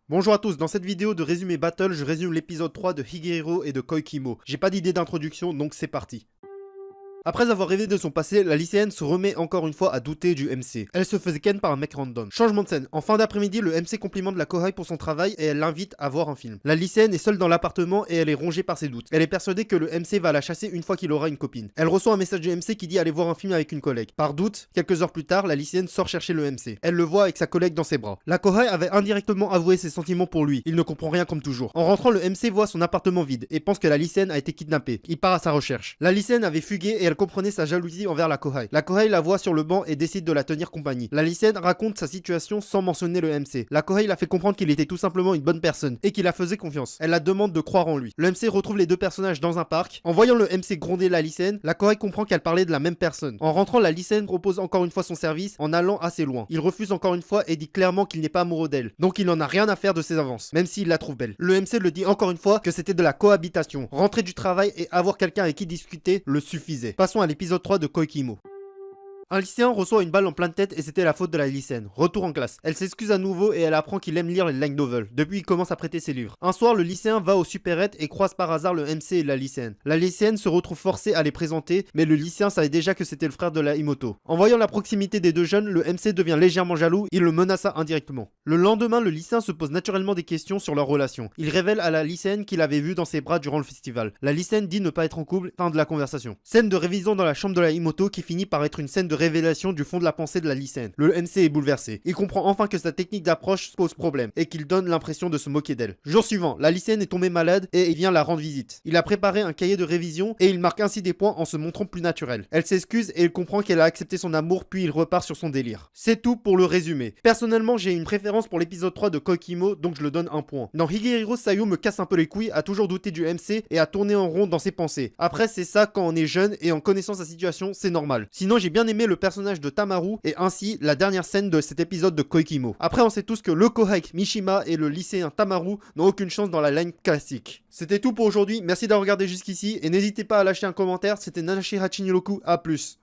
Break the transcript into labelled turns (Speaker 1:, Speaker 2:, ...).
Speaker 1: Bonjour à tous, dans cette vidéo de résumé battle, je résume l'épisode 3 de Higehiro et de Koikimo. J'ai pas d'idée d'introduction, donc c'est parti. Après avoir rêvé de son passé, la lycéenne se remet encore une fois à douter du MC. Elle se faisait ken par un mec random. Changement de scène. En fin d'après-midi, le MC complimente la Kohai pour son travail et elle l'invite à voir un film. La lycéenne est seule dans l'appartement et elle est rongée par ses doutes. Elle est persuadée que le MC va la chasser une fois qu'il aura une copine. Elle reçoit un message du MC qui dit aller voir un film avec une collègue. Par doute, quelques heures plus tard, la lycéenne sort chercher le MC. Elle le voit avec sa collègue dans ses bras. La Kohai avait indirectement avoué ses sentiments pour lui. Il ne comprend rien comme toujours. En rentrant, le MC voit son appartement vide et pense que la lycéenne a été kidnappée. Il part à sa recherche. La lycéenne avait fugué et elle comprenait sa jalousie envers la Kohai. La Kohai la voit sur le banc et décide de la tenir compagnie. La lycéenne raconte sa situation sans mentionner le MC. La Kohai la fait comprendre qu'il était tout simplement une bonne personne et qu'il la faisait confiance. Elle la demande de croire en lui. Le MC retrouve les deux personnages dans un parc. En voyant le MC gronder la lycéenne, la Kohai comprend qu'elle parlait de la même personne. En rentrant, la lycéenne propose encore une fois son service en allant assez loin. Il refuse encore une fois et dit clairement qu'il n'est pas amoureux d'elle. Donc il n'en a rien à faire de ses avances, même s'il la trouve belle. Le MC le dit encore une fois que c'était de la cohabitation. Rentrer du travail et avoir quelqu'un avec qui discuter le suffisait. Passons à l'épisode 3 de Koikimo. Un lycéen reçoit une balle en pleine tête et c'était la faute de la lycéenne. Retour en classe. Elle s'excuse à nouveau et elle apprend qu'il aime lire les light novels. Depuis, il commence à prêter ses livres. Un soir, le lycéen va au supérette et croise par hasard le MC et la lycéenne. La lycéenne se retrouve forcée à les présenter, mais le lycéen savait déjà que c'était le frère de la Imoto. En voyant la proximité des deux jeunes, le MC devient légèrement jaloux, il le menaça indirectement. Le lendemain, le lycéen se pose naturellement des questions sur leur relation. Il révèle à la lycéenne qu'il avait vu dans ses bras durant le festival. La lycéenne dit ne pas être en couple, fin de la conversation. Scène de révision dans la chambre de la Imoto qui finit par être une scène de révélation du fond de la pensée de la lycéenne. Le MC est bouleversé. Il comprend enfin que sa technique d'approche pose problème et qu'il donne l'impression de se moquer d'elle. Jour suivant, la lycéenne est tombée malade et il vient la rendre visite. Il a préparé un cahier de révision et il marque ainsi des points en se montrant plus naturel. Elle s'excuse et il comprend qu'elle a accepté son amour puis il repart sur son délire. C'est tout pour le résumé. Personnellement, j'ai une préférence pour l'épisode 3 de Koikimo donc je le donne un point. Dans Higehiro, Sayo me casse un peu les couilles, a toujours douté du MC et a tourné en rond dans ses pensées. Après c'est ça quand on est jeune et en connaissant sa situation, c'est normal. Sinon j'ai bien aimé le personnage de Tamaru et ainsi la dernière scène de cet épisode de Koikimo. Après on sait tous que le Kohai Mishima et le lycéen Tamaru n'ont aucune chance dans la line classique. C'était tout pour aujourd'hui, merci d'avoir regardé jusqu'ici et n'hésitez pas à lâcher un commentaire, c'était Nanashi Hachiniroku, à plus.